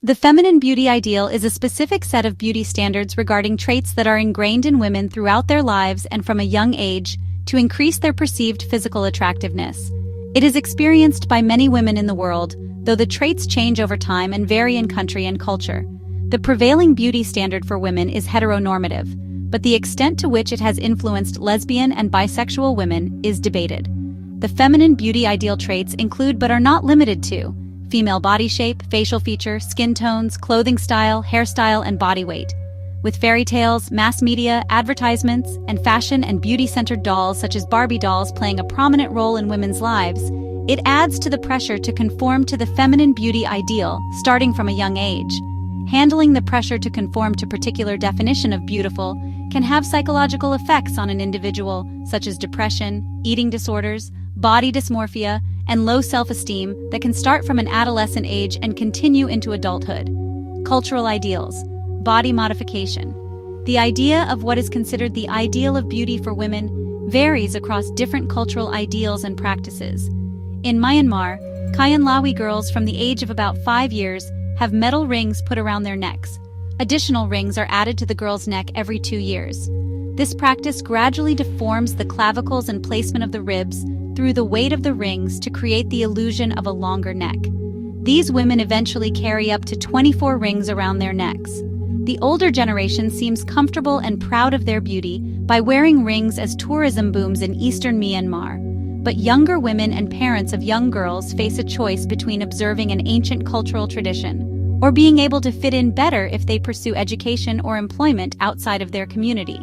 The feminine beauty ideal is a specific set of beauty standards regarding traits that are ingrained in women throughout their lives and from a young age to increase their perceived physical attractiveness. It is experienced by many women in the world, though the traits change over time and vary in country and culture. The prevailing beauty standard for women is heteronormative, but the extent to which it has influenced lesbian and bisexual women is debated. The feminine beauty ideal traits include but are not limited to female body shape, facial feature, skin tones, clothing style, hairstyle, and body weight. With fairy tales, mass media, advertisements, and fashion and beauty-centered dolls such as Barbie dolls playing a prominent role in women's lives, it adds to the pressure to conform to the feminine beauty ideal starting from a young age. Handling the pressure to conform to a particular definition of beautiful can have psychological effects on an individual, such as depression, eating disorders, body dysmorphia, and low self-esteem that can start from an adolescent age and continue into adulthood. Cultural ideals. Body modification. The idea of what is considered the ideal of beauty for women varies across different cultural ideals and practices. In Myanmar, Kayanlawi girls from the age of about 5 years have metal rings put around their necks. Additional rings are added to the girl's neck every 2 years. This practice gradually deforms the clavicles and placement of the ribs through the weight of the rings to create the illusion of a longer neck. These women eventually carry up to 24 rings around their necks. The older generation seems comfortable and proud of their beauty by wearing rings as tourism booms in eastern Myanmar. But younger women and parents of young girls face a choice between observing an ancient cultural tradition or being able to fit in better if they pursue education or employment outside of their community.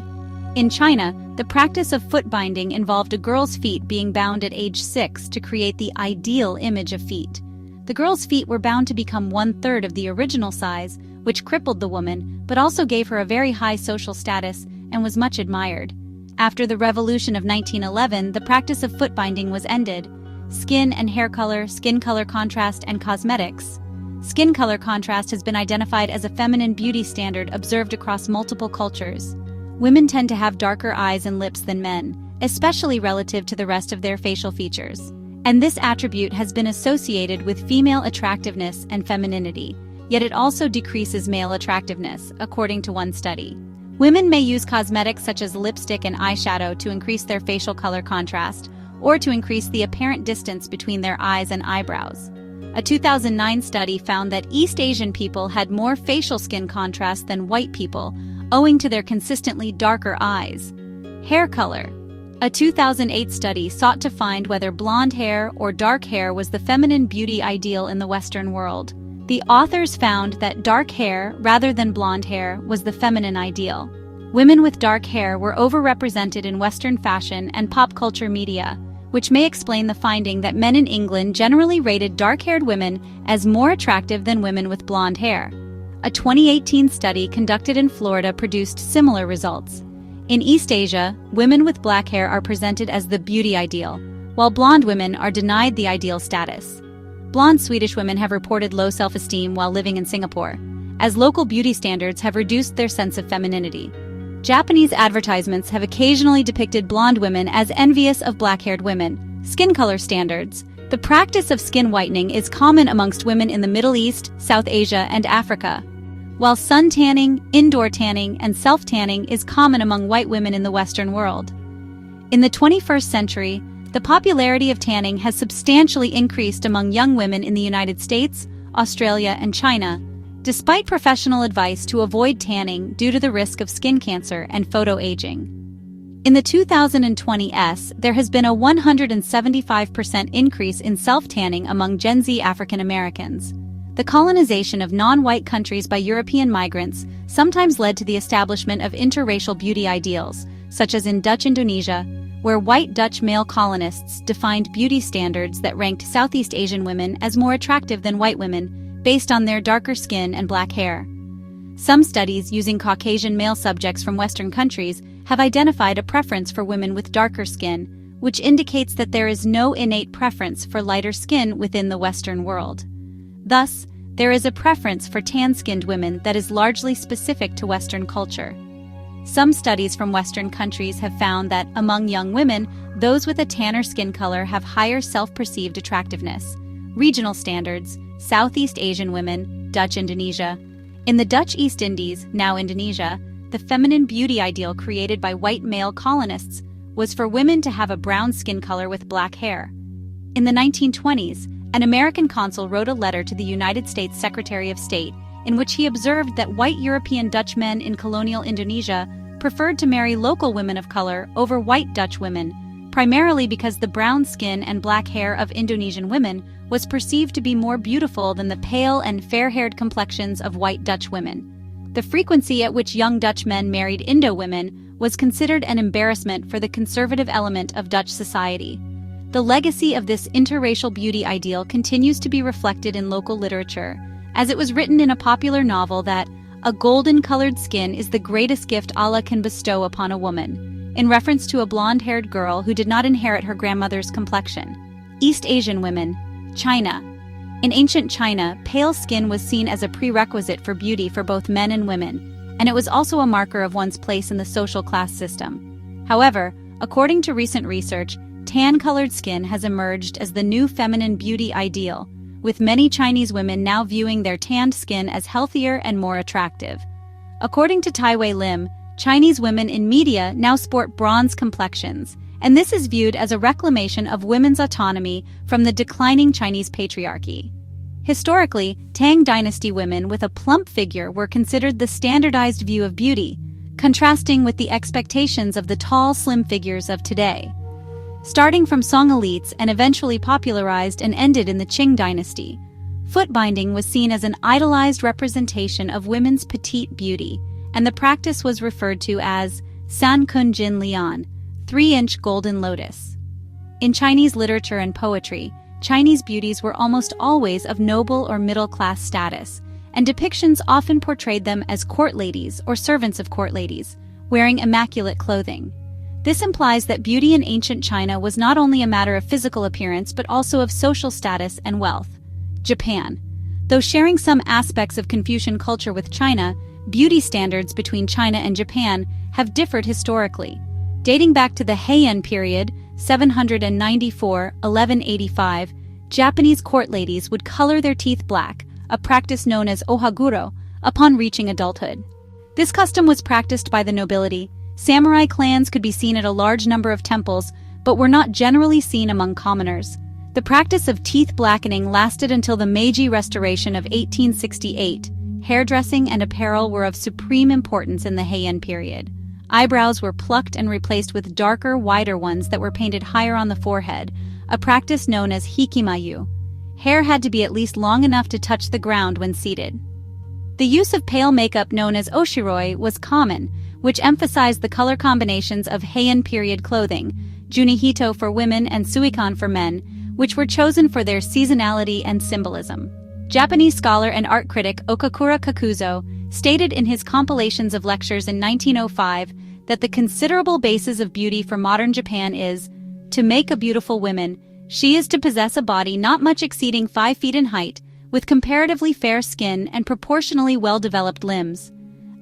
In China, the practice of foot binding involved a girl's feet being bound at age 6 to create the ideal image of feet. The girl's feet were bound to become 1/3 of the original size, which crippled the woman, but also gave her a very high social status and was much admired. After the revolution of 1911, the practice of foot binding was ended. Skin and hair color, skin color contrast, and cosmetics. Skin color contrast has been identified as a feminine beauty standard observed across multiple cultures. Women tend to have darker eyes and lips than men, especially relative to the rest of their facial features. And this attribute has been associated with female attractiveness and femininity, yet it also decreases male attractiveness, according to one study. Women may use cosmetics such as lipstick and eyeshadow to increase their facial color contrast, or to increase the apparent distance between their eyes and eyebrows. A 2009 study found that East Asian people had more facial skin contrast than white people, owing to their consistently darker eyes. Hair color. A 2008 study sought to find whether blonde hair or dark hair was the feminine beauty ideal in the Western world. The authors found that dark hair, rather than blonde hair, was the feminine ideal. Women with dark hair were overrepresented in Western fashion and pop culture media, which may explain the finding that men in England generally rated dark-haired women as more attractive than women with blonde hair. A 2018 study conducted in Florida produced similar results. In East Asia, women with black hair are presented as the beauty ideal, while blonde women are denied the ideal status. Blonde Swedish women have reported low self-esteem while living in Singapore, as local beauty standards have reduced their sense of femininity. Japanese advertisements have occasionally depicted blonde women as envious of black-haired women. Skin color standards. The practice of skin whitening is common amongst women in the Middle East, South Asia, and Africa, while sun tanning, indoor tanning, and self-tanning is common among white women in the Western world. In the 21st century, the popularity of tanning has substantially increased among young women in the United States, Australia, and China, despite professional advice to avoid tanning due to the risk of skin cancer and photoaging. In the 2020s, there has been a 175% increase in self-tanning among Gen Z African Americans. The colonization of non-white countries by European migrants sometimes led to the establishment of interracial beauty ideals, such as in Dutch Indonesia, where white Dutch male colonists defined beauty standards that ranked Southeast Asian women as more attractive than white women, based on their darker skin and black hair. Some studies using Caucasian male subjects from Western countries have identified a preference for women with darker skin, which indicates that there is no innate preference for lighter skin within the Western world. Thus, there is a preference for tan-skinned women that is largely specific to Western culture. Some studies from Western countries have found that, among young women, those with a tanner skin color have higher self-perceived attractiveness. Regional standards. Southeast Asian women, Dutch Indonesia. In the Dutch East Indies, now Indonesia, the feminine beauty ideal created by white male colonists was for women to have a brown skin color with black hair. In the 1920s, an American consul wrote a letter to the United States Secretary of State in which he observed that white European Dutch men in colonial Indonesia preferred to marry local women of color over white Dutch women, primarily because the brown skin and black hair of Indonesian women was perceived to be more beautiful than the pale and fair-haired complexions of white Dutch women. The frequency at which young Dutch men married Indo women was considered an embarrassment for the conservative element of Dutch society. The legacy of this interracial beauty ideal continues to be reflected in local literature, as it was written in a popular novel that a golden-colored skin is the greatest gift Allah can bestow upon a woman, in reference to a blonde-haired girl who did not inherit her grandmother's complexion. East Asian women. China. In ancient China, pale skin was seen as a prerequisite for beauty for both men and women, and it was also a marker of one's place in the social class system. However, according to recent research, tan-colored skin has emerged as the new feminine beauty ideal, with many Chinese women now viewing their tanned skin as healthier and more attractive. According to Tai Wei Lim, Chinese women in media now sport bronze complexions, and this is viewed as a reclamation of women's autonomy from the declining Chinese patriarchy. Historically, Tang Dynasty women with a plump figure were considered the standardized view of beauty, contrasting with the expectations of the tall, slim figures of today. Starting from Song elites and eventually popularized and ended in the Qing dynasty, foot binding was seen as an idolized representation of women's petite beauty, and the practice was referred to as San Kun Jin Lian, 3-inch golden lotus. In Chinese literature and poetry, Chinese beauties were almost always of noble or middle-class status, and depictions often portrayed them as court ladies or servants of court ladies, wearing immaculate clothing. This implies that beauty in ancient China was not only a matter of physical appearance but also of social status and wealth. Japan. Though sharing some aspects of Confucian culture with China, beauty standards between China and Japan have differed historically. Dating back to the Heian period, 794–1185, Japanese court ladies would color their teeth black, a practice known as ohaguro, upon reaching adulthood. This custom was practiced by the nobility. Samurai clans could be seen at a large number of temples, but were not generally seen among commoners. The practice of teeth blackening lasted until the Meiji Restoration of 1868. Hairdressing and apparel were of supreme importance in the Heian period. Eyebrows were plucked and replaced with darker, wider ones that were painted higher on the forehead, a practice known as hikimayu. Hair had to be at least long enough to touch the ground when seated. The use of pale makeup known as oshiroi was common, which emphasized the color combinations of Heian period clothing, junihito for women and suikan for men, which were chosen for their seasonality and symbolism. Japanese scholar and art critic Okakura Kakuzo stated in his compilations of lectures in 1905 that the considerable basis of beauty for modern Japan is, to make a beautiful woman, she is to possess a body not much exceeding 5 feet in height, with comparatively fair skin and proportionally well-developed limbs,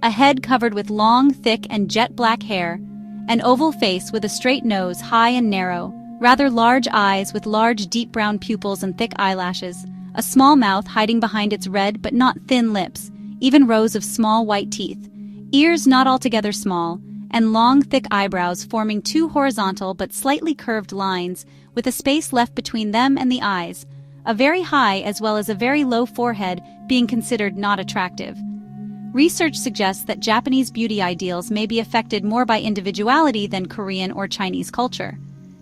a head covered with long, thick, and jet-black hair, an oval face with a straight nose, high and narrow, rather large eyes with large deep brown pupils and thick eyelashes, a small mouth hiding behind its red but not thin lips, even rows of small white teeth, ears not altogether small, and long, thick eyebrows forming 2 horizontal but slightly curved lines with a space left between them and the eyes, a very high as well as a very low forehead being considered not attractive. Research suggests that Japanese beauty ideals may be affected more by individuality than Korean or Chinese culture.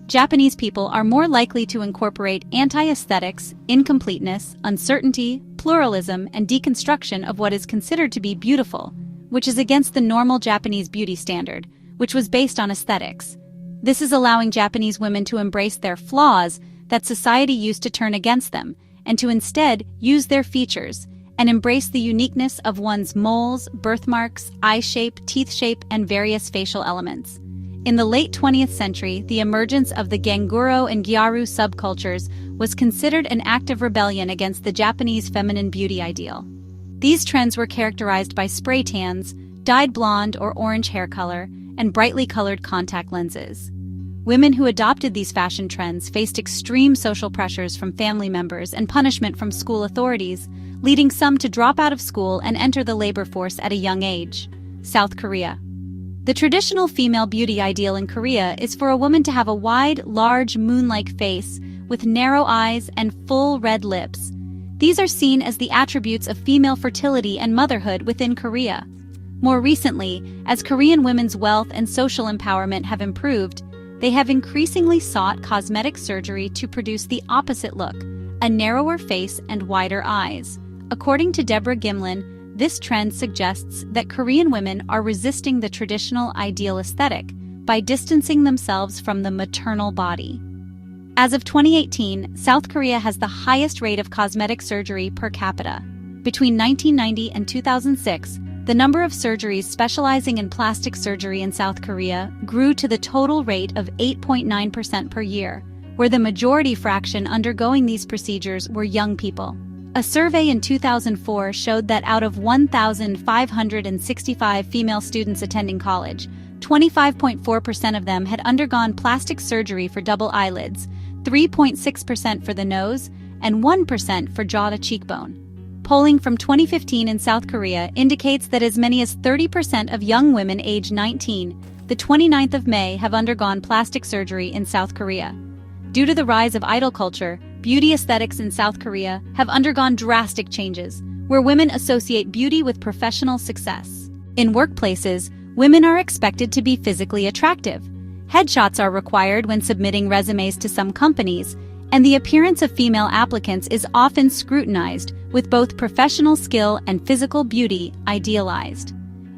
Japanese people are more likely to incorporate anti-aesthetics, incompleteness, uncertainty, pluralism, and deconstruction of what is considered to be beautiful, which is against the normal Japanese beauty standard, which was based on aesthetics. This is allowing Japanese women to embrace their flaws that society used to turn against them, and to instead use their features and embrace the uniqueness of one's moles, birthmarks, eye shape, teeth shape, and various facial elements. In the late 20th century, the emergence of the Ganguro and Gyaru subcultures was considered an act of rebellion against the Japanese feminine beauty ideal. These trends were characterized by spray tans, dyed blonde or orange hair color, and brightly colored contact lenses. Women who adopted these fashion trends faced extreme social pressures from family members and punishment from school authorities, leading some to drop out of school and enter the labor force at a young age. South Korea. The traditional female beauty ideal in Korea is for a woman to have a wide, large, moon-like face with narrow eyes and full red lips. These are seen as the attributes of female fertility and motherhood within Korea. More recently, as Korean women's wealth and social empowerment have improved, they have increasingly sought cosmetic surgery to produce the opposite look, a narrower face and wider eyes. According to Deborah Gimlin, this trend suggests that Korean women are resisting the traditional ideal aesthetic by distancing themselves from the maternal body. As of 2018, South Korea has the highest rate of cosmetic surgery per capita. Between 1990 and 2006, the number of surgeries specializing in plastic surgery in South Korea grew to the total rate of 8.9% per year, where the majority fraction undergoing these procedures were young people. A survey in 2004 showed that out of 1,565 female students attending college, 25.4% of them had undergone plastic surgery for double eyelids, 3.6% for the nose, and 1% for jaw to cheekbone. Polling from 2015 in South Korea indicates that as many as 30% of young women age 19, the 29th of May, have undergone plastic surgery in South Korea. Due to the rise of idol culture, beauty aesthetics in South Korea have undergone drastic changes, where women associate beauty with professional success. In workplaces, women are expected to be physically attractive. Headshots are required when submitting resumes to some companies, and the appearance of female applicants is often scrutinized, with both professional skill and physical beauty idealized.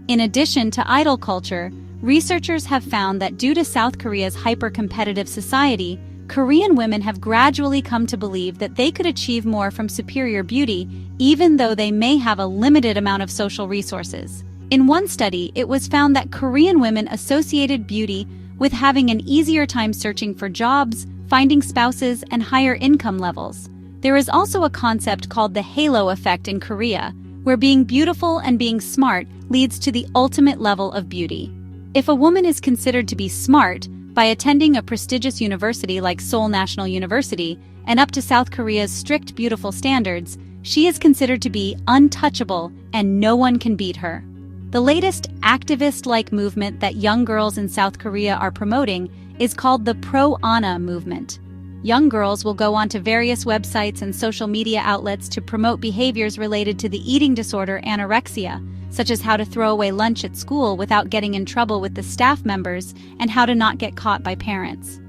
In addition to idol culture, researchers have found that due to South Korea's hyper-competitive society, Korean women have gradually come to believe that they could achieve more from superior beauty, even though they may have a limited amount of social resources. In one study, it was found that Korean women associated beauty with having an easier time searching for jobs, finding spouses, and higher income levels. There is also a concept called the halo effect in Korea, where being beautiful and being smart leads to the ultimate level of beauty. If a woman is considered to be smart by attending a prestigious university like Seoul National University and up to South Korea's strict beautiful standards, she is considered to be untouchable and no one can beat her. The latest activist-like movement that young girls in South Korea are promoting is called the Pro-Ana movement. Young girls will go onto various websites and social media outlets to promote behaviors related to the eating disorder anorexia, such as how to throw away lunch at school without getting in trouble with the staff members and how to not get caught by parents.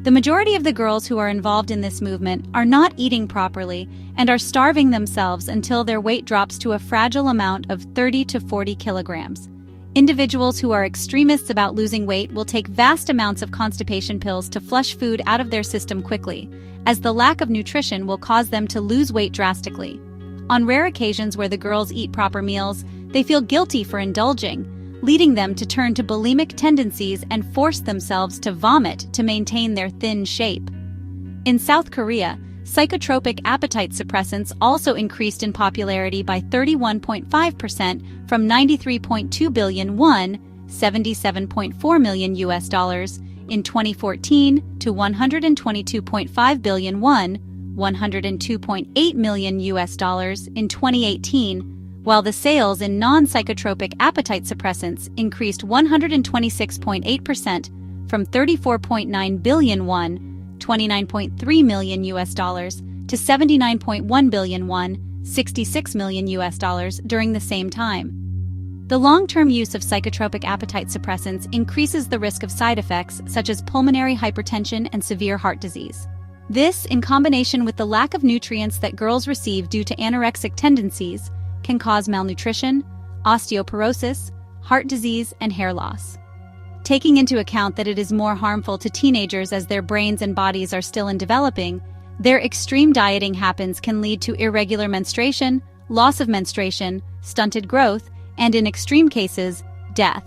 The majority of the girls who are involved in this movement are not eating properly and are starving themselves until their weight drops to a fragile amount of 30 to 40 kilograms. Individuals who are extremists about losing weight will take vast amounts of constipation pills to flush food out of their system quickly, as the lack of nutrition will cause them to lose weight drastically. On rare occasions where the girls eat proper meals, they feel guilty for indulging, leading them to turn to bulimic tendencies and force themselves to vomit to maintain their thin shape. In South Korea, psychotropic appetite suppressants also increased in popularity by 31.5% from 93.2 billion won, $77.4 million in 2014 to 122.5 billion won, $102.8 million in 2018, while the sales in non-psychotropic appetite suppressants increased 126.8% from 34.9 billion won, $29.3 million to 79.1 billion won, $66 million during the same time. The long-term use of psychotropic appetite suppressants increases the risk of side effects such as pulmonary hypertension and severe heart disease. This, in combination with the lack of nutrients that girls receive due to anorexic tendencies, can cause malnutrition, osteoporosis, heart disease, and hair loss. Taking into account that it is more harmful to teenagers as their brains and bodies are still in developing, their extreme dieting habits can lead to irregular menstruation, loss of menstruation, stunted growth, and in extreme cases, death.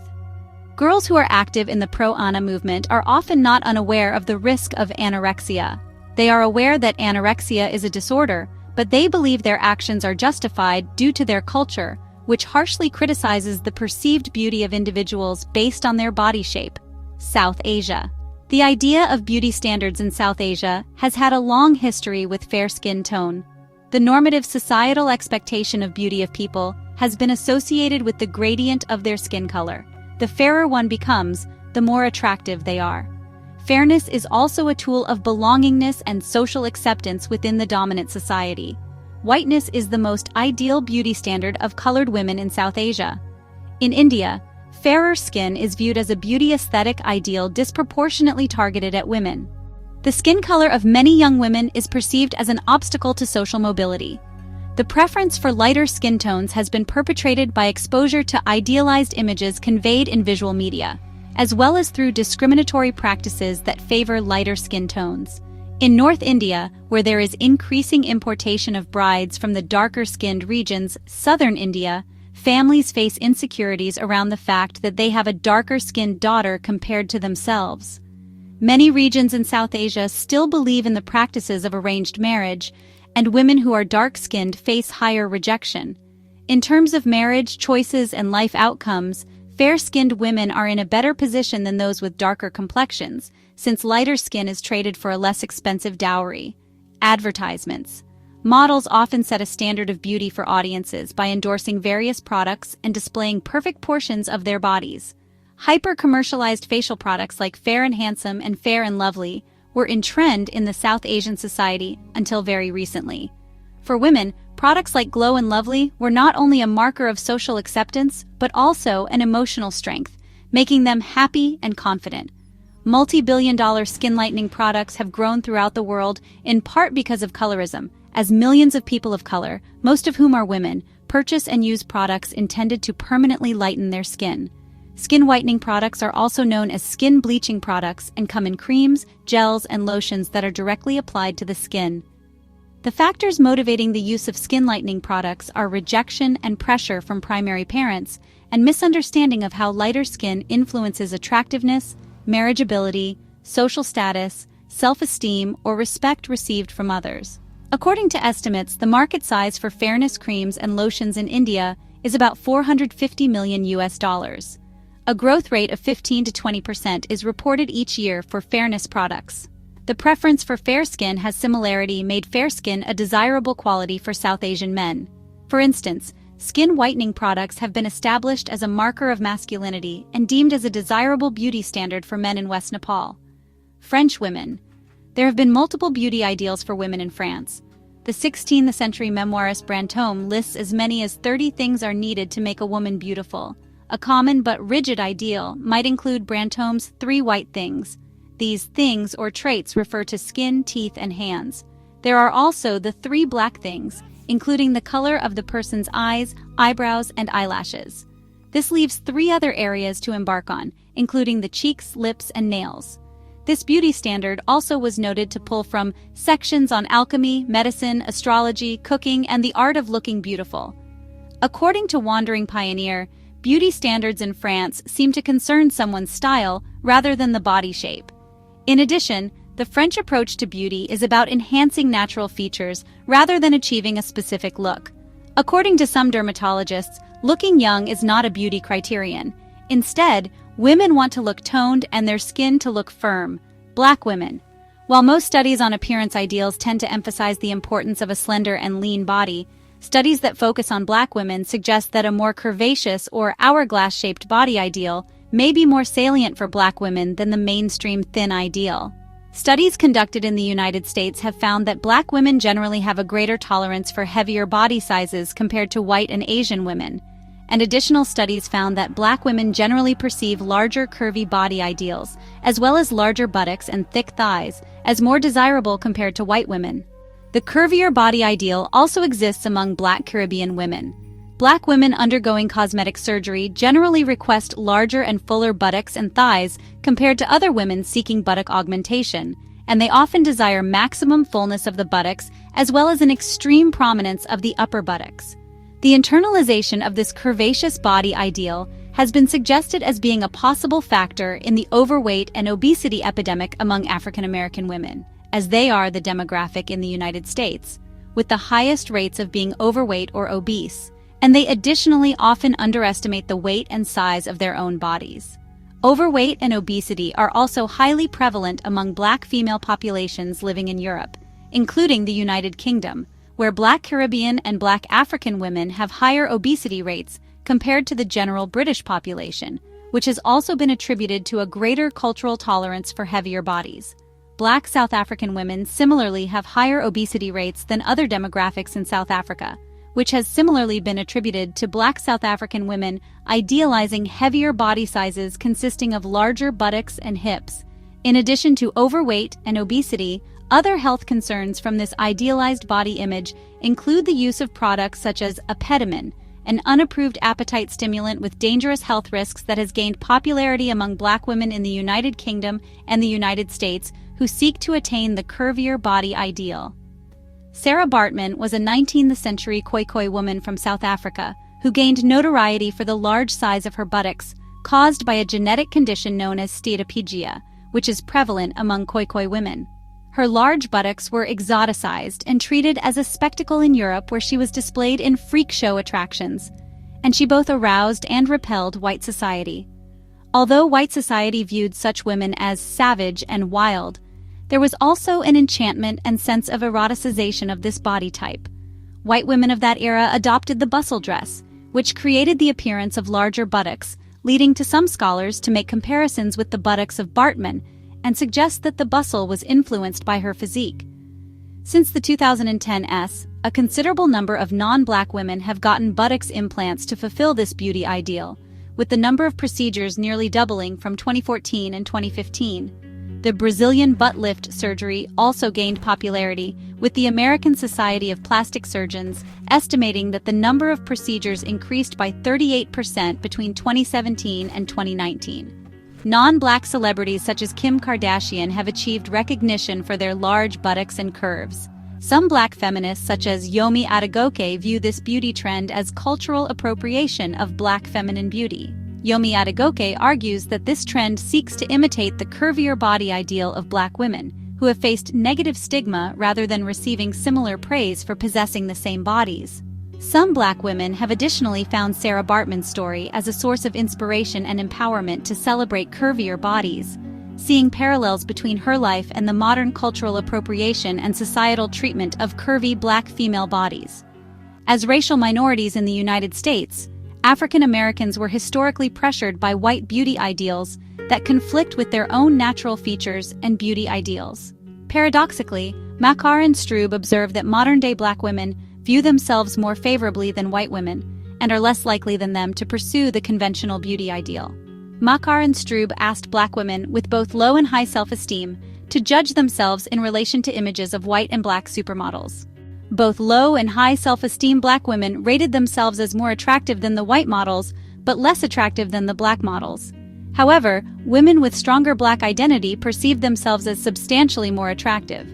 Girls who are active in the Pro-Ana movement are often not unaware of the risk of anorexia. They are aware that anorexia is a disorder, but they believe their actions are justified due to their culture, which harshly criticizes the perceived beauty of individuals based on their body shape. South Asia. The idea of beauty standards in South Asia has had a long history with fair skin tone. The normative societal expectation of beauty of people has been associated with the gradient of their skin color. The fairer one becomes, the more attractive they are. Fairness is also a tool of belongingness and social acceptance within the dominant society. Whiteness is the most ideal beauty standard of colored women in South Asia. In India, fairer skin is viewed as a beauty aesthetic ideal disproportionately targeted at women. The skin color of many young women is perceived as an obstacle to social mobility. The preference for lighter skin tones has been perpetrated by exposure to idealized images conveyed in visual media, as well as through discriminatory practices that favor lighter skin tones. In North India, where there is increasing importation of brides from the darker-skinned regions, southern India, families face insecurities around the fact that they have a darker-skinned daughter compared to themselves. Many regions in South Asia still believe in the practices of arranged marriage, and women who are dark-skinned face higher rejection. In terms of marriage choices and life outcomes, fair-skinned women are in a better position than those with darker complexions, since lighter skin is traded for a less expensive dowry. Advertisements. Models often set a standard of beauty for audiences by endorsing various products and displaying perfect portions of their bodies. Hyper-commercialized facial products like Fair and Handsome and Fair and Lovely were in trend in the South Asian society until very recently. For women, products like Glow and Lovely were not only a marker of social acceptance, but also an emotional strength, making them happy and confident. Multi-billion-dollar skin lightening products have grown throughout the world, in part because of colorism, as millions of people of color, most of whom are women, purchase and use products intended to permanently lighten their skin. Skin whitening products are also known as skin bleaching products and come in creams, gels, and lotions that are directly applied to the skin. The factors motivating the use of skin lightening products are rejection and pressure from primary parents, and misunderstanding of how lighter skin influences attractiveness, marriageability, social status, self-esteem, or respect received from others. According to estimates, the market size for fairness creams and lotions in India is about $450 million US. A growth rate of 15 to 20% is reported each year for fairness products. The preference for fair skin has similarly made fair skin a desirable quality for South Asian men. For instance, skin whitening products have been established as a marker of masculinity and deemed as a desirable beauty standard for men in West Nepal. French women. There have been multiple beauty ideals for women in France. The 16th century memoirist Brantôme lists as many as 30 things are needed to make a woman beautiful. A common but rigid ideal might include Brantôme's 3 white things. These things or traits refer to skin, teeth, and hands. There are also the 3 black things, including the color of the person's eyes, eyebrows, and eyelashes. This leaves 3 other areas to embark on, including the cheeks, lips, and nails. This beauty standard also was noted to pull from sections on alchemy, medicine, astrology, cooking, and the art of looking beautiful. According to Wandering Pioneer, beauty standards in France seem to concern someone's style rather than the body shape. In addition, the French approach to beauty is about enhancing natural features rather than achieving a specific look. According to some dermatologists, looking young is not a beauty criterion. Instead, women want to look toned and their skin to look firm. Black women. While most studies on appearance ideals tend to emphasize the importance of a slender and lean body, studies that focus on black women suggest that a more curvaceous or hourglass-shaped body ideal may be more salient for black women than the mainstream thin ideal. Studies conducted in the United States have found that black women generally have a greater tolerance for heavier body sizes compared to white and Asian women, and additional studies found that black women generally perceive larger curvy body ideals, as well as larger buttocks and thick thighs, as more desirable compared to white women. The curvier body ideal also exists among Black Caribbean women. Black women undergoing cosmetic surgery generally request larger and fuller buttocks and thighs compared to other women seeking buttock augmentation, and they often desire maximum fullness of the buttocks as well as an extreme prominence of the upper buttocks. The internalization of this curvaceous body ideal has been suggested as being a possible factor in the overweight and obesity epidemic among African American women, as they are the demographic in the United States, with the highest rates of being overweight or obese, and they additionally often underestimate the weight and size of their own bodies. Overweight and obesity are also highly prevalent among Black female populations living in Europe, including the United Kingdom, where Black Caribbean and Black African women have higher obesity rates compared to the general British population, which has also been attributed to a greater cultural tolerance for heavier bodies. Black South African women similarly have higher obesity rates than other demographics in South Africa, which has similarly been attributed to Black South African women idealizing heavier body sizes consisting of larger buttocks and hips. In addition to overweight and obesity, other health concerns from this idealized body image include the use of products such as apetamin, an unapproved appetite stimulant with dangerous health risks that has gained popularity among Black women in the United Kingdom and the United States who seek to attain the curvier body ideal. Sarah Baartman was a 19th century Khoikhoi woman from South Africa who gained notoriety for the large size of her buttocks caused by a genetic condition known as steatopygia, which is prevalent among Khoikhoi women. Her large buttocks were exoticized and treated as a spectacle in Europe, where she was displayed in freak show attractions, and she both aroused and repelled white society. Although white society viewed such women as savage and wild, there was also an enchantment and sense of eroticization of this body type. White women of that era adopted the bustle dress, which created the appearance of larger buttocks, leading to some scholars to make comparisons with the buttocks of Baartman and suggest that the bustle was influenced by her physique. Since the 2010s, a considerable number of non-Black women have gotten buttocks implants to fulfill this beauty ideal, with the number of procedures nearly doubling from 2014 and 2015. The Brazilian butt lift surgery also gained popularity, with the American Society of Plastic Surgeons estimating that the number of procedures increased by 38% between 2017 and 2019. Non-Black celebrities such as Kim Kardashian have achieved recognition for their large buttocks and curves. Some Black feminists such as Yomi Adegoke view this beauty trend as cultural appropriation of Black feminine beauty. Yomi Adegoke argues that this trend seeks to imitate the curvier body ideal of Black women, who have faced negative stigma rather than receiving similar praise for possessing the same bodies. Some Black women have additionally found Sarah Baartman's story as a source of inspiration and empowerment to celebrate curvier bodies, seeing parallels between her life and the modern cultural appropriation and societal treatment of curvy Black female bodies. As racial minorities in the United States, African Americans were historically pressured by white beauty ideals that conflict with their own natural features and beauty ideals. Paradoxically, Makar and Strube observe that modern-day Black women view themselves more favorably than white women and are less likely than them to pursue the conventional beauty ideal. Makar and Strube asked Black women with both low and high self-esteem to judge themselves in relation to images of white and Black supermodels. Both low and high self-esteem Black women rated themselves as more attractive than the white models, but less attractive than the Black models. However, women with stronger Black identity perceived themselves as substantially more attractive.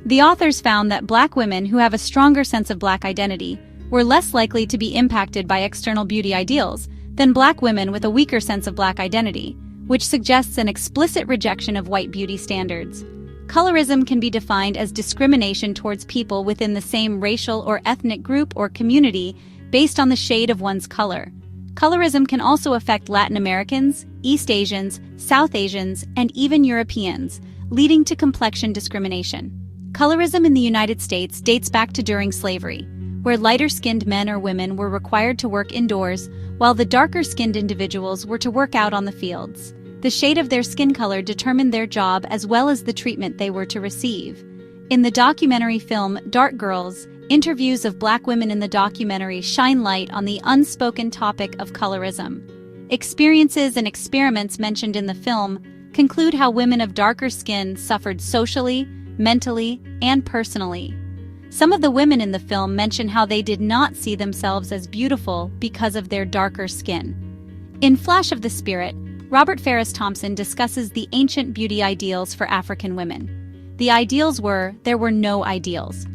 The authors found that Black women who have a stronger sense of Black identity were less likely to be impacted by external beauty ideals than Black women with a weaker sense of Black identity, which suggests an explicit rejection of white beauty standards. Colorism can be defined as discrimination towards people within the same racial or ethnic group or community based on the shade of one's color. Colorism can also affect Latin Americans, East Asians, South Asians, and even Europeans, leading to complexion discrimination. Colorism in the United States dates back to during slavery, where lighter-skinned men or women were required to work indoors, while the darker-skinned individuals were to work out on the fields. The shade of their skin color determined their job as well as the treatment they were to receive. In the documentary film Dark Girls, interviews of Black women in the documentary shine light on the unspoken topic of colorism. Experiences and experiments mentioned in the film conclude how women of darker skin suffered socially, mentally, and personally. Some of the women in the film mention how they did not see themselves as beautiful because of their darker skin. In Flash of the Spirit, Robert Farris Thompson discusses the ancient beauty ideals for African women. The ideals were, there were no ideals.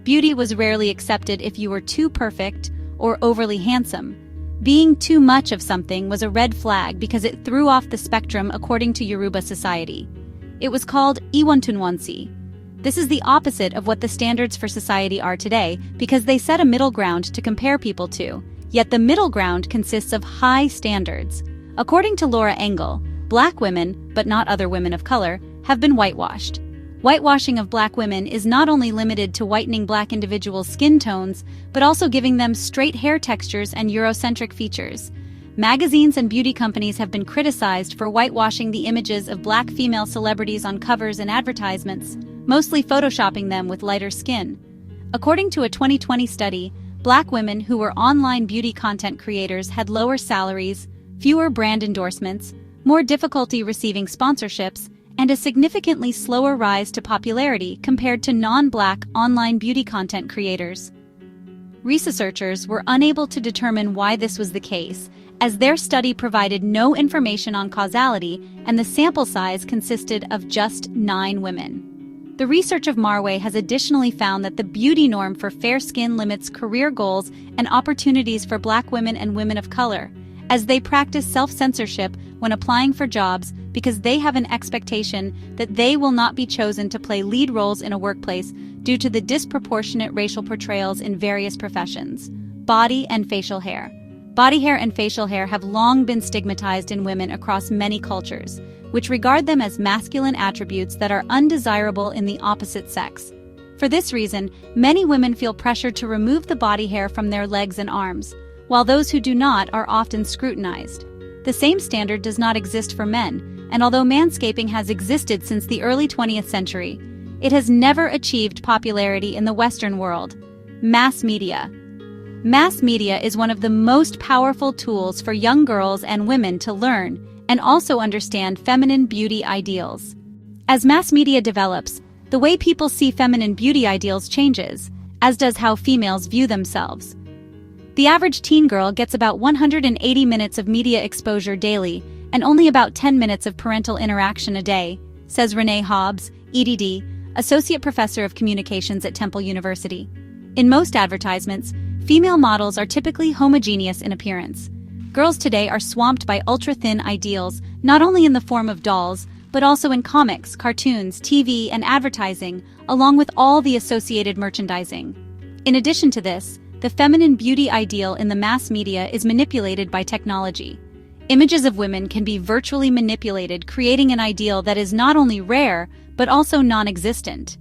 Beauty was rarely accepted if you were too perfect or overly handsome. Being too much of something was a red flag because it threw off the spectrum according to Yoruba society. It was called Iwontunwonsi. This is the opposite of what the standards for society are today because they set a middle ground to compare people to, yet the middle ground consists of high standards. According to Laura Engel, Black women, but not other women of color, have been whitewashed. Whitewashing of black women is not only limited to whitening black individuals' skin tones, but also giving them straight hair textures and Eurocentric features. Magazines and beauty companies have been criticized for whitewashing the images of black female celebrities on covers and advertisements, mostly photoshopping them with lighter skin. According to a 2020 study, black women who were online beauty content creators had lower salaries, fewer brand endorsements, more difficulty receiving sponsorships, and a significantly slower rise to popularity compared to non-black online beauty content creators. Researchers were unable to determine why this was the case, as their study provided no information on causality and the sample size consisted of just 9 women. The research of Marway has additionally found that the beauty norm for fair skin limits career goals and opportunities for black women and women of color, as they practice self-censorship when applying for jobs because they have an expectation that they will not be chosen to play lead roles in a workplace due to the disproportionate racial portrayals in various professions. Body and facial hair. Body hair and facial hair have long been stigmatized in women across many cultures, which regard them as masculine attributes that are undesirable in the opposite sex. For this reason, many women feel pressured to remove the body hair from their legs and arms, while those who do not are often scrutinized. The same standard does not exist for men, and although manscaping has existed since the early 20th century, it has never achieved popularity in the Western world. Mass media. Mass media is one of the most powerful tools for young girls and women to learn and also understand feminine beauty ideals. As mass media develops, the way people see feminine beauty ideals changes, as does how females view themselves. The average teen girl gets about 180 minutes of media exposure daily and only about 10 minutes of parental interaction a day, says Renee Hobbs, EDD, Associate Professor of Communications at Temple University. In most advertisements, female models are typically homogeneous in appearance. Girls today are swamped by ultra-thin ideals, not only in the form of dolls, but also in comics, cartoons, TV, and advertising, along with all the associated merchandising. In addition to this, the feminine beauty ideal in the mass media is manipulated by technology. Images of women can be virtually manipulated, creating an ideal that is not only rare, but also non-existent.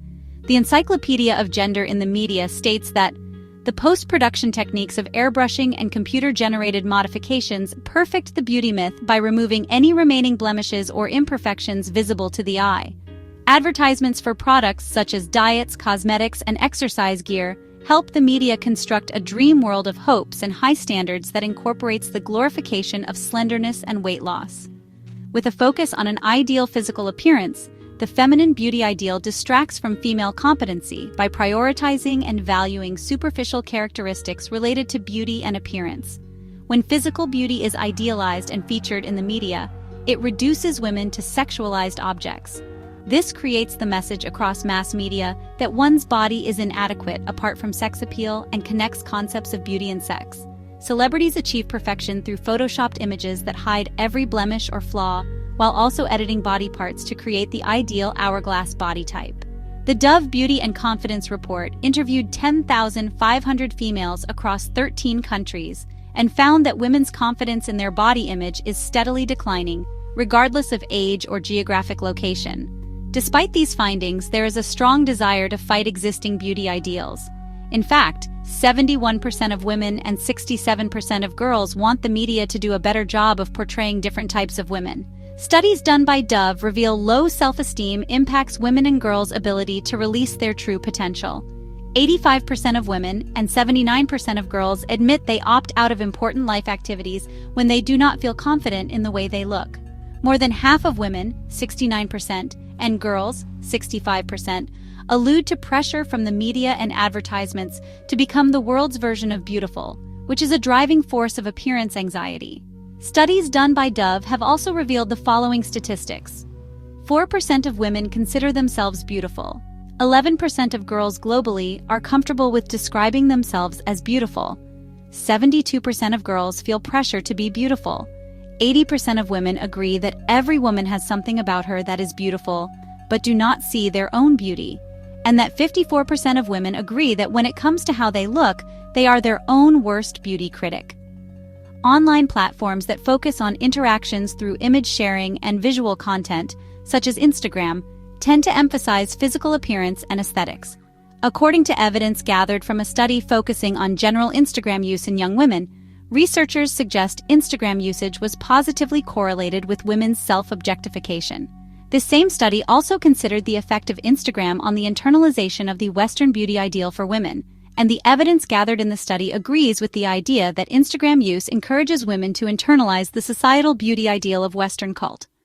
The Encyclopedia of Gender in the Media states that the post-production techniques of airbrushing and computer-generated modifications perfect the beauty myth by removing any remaining blemishes or imperfections visible to the eye. Advertisements for products such as diets, cosmetics, and exercise gear help the media construct a dream world of hopes and high standards that incorporates the glorification of slenderness and weight loss. With a focus on an ideal physical appearance, the feminine beauty ideal distracts from female competency by prioritizing and valuing superficial characteristics related to beauty and appearance. When physical beauty is idealized and featured in the media, it reduces women to sexualized objects. This creates the message across mass media that one's body is inadequate apart from sex appeal and connects concepts of beauty and sex. Celebrities achieve perfection through photoshopped images that hide every blemish or flaw, while also editing body parts to create the ideal hourglass body type. The Dove Beauty and Confidence Report interviewed 10,500 females across 13 countries and found that women's confidence in their body image is steadily declining, regardless of age or geographic location. Despite these findings, there is a strong desire to fight existing beauty ideals. In fact, 71% of women and 67% of girls want the media to do a better job of portraying different types of women. Studies done by Dove reveal low self-esteem impacts women and girls' ability to release their true potential. 85% of women and 79% of girls admit they opt out of important life activities when they do not feel confident in the way they look. More than half of women, 69%, and girls, 65%, allude to pressure from the media and advertisements to become the world's version of beautiful, which is a driving force of appearance anxiety. Studies done by Dove have also revealed the following statistics. 4% of women consider themselves beautiful. 11% of girls globally are comfortable with describing themselves as beautiful. 72% of girls feel pressure to be beautiful. 80% of women agree that every woman has something about her that is beautiful, but do not see their own beauty, and that 54% of women agree that when it comes to how they look, they are their own worst beauty critic. Online platforms that focus on interactions through image sharing and visual content, such as Instagram, tend to emphasize physical appearance and aesthetics. According to evidence gathered from a study focusing on general Instagram use in young women, researchers suggest Instagram usage was positively correlated with women's self-objectification. This same study also considered the effect of Instagram on the internalization of the Western beauty ideal for women, and the evidence gathered in the study agrees with the idea that Instagram use encourages women to internalize the societal beauty ideal of Western cult.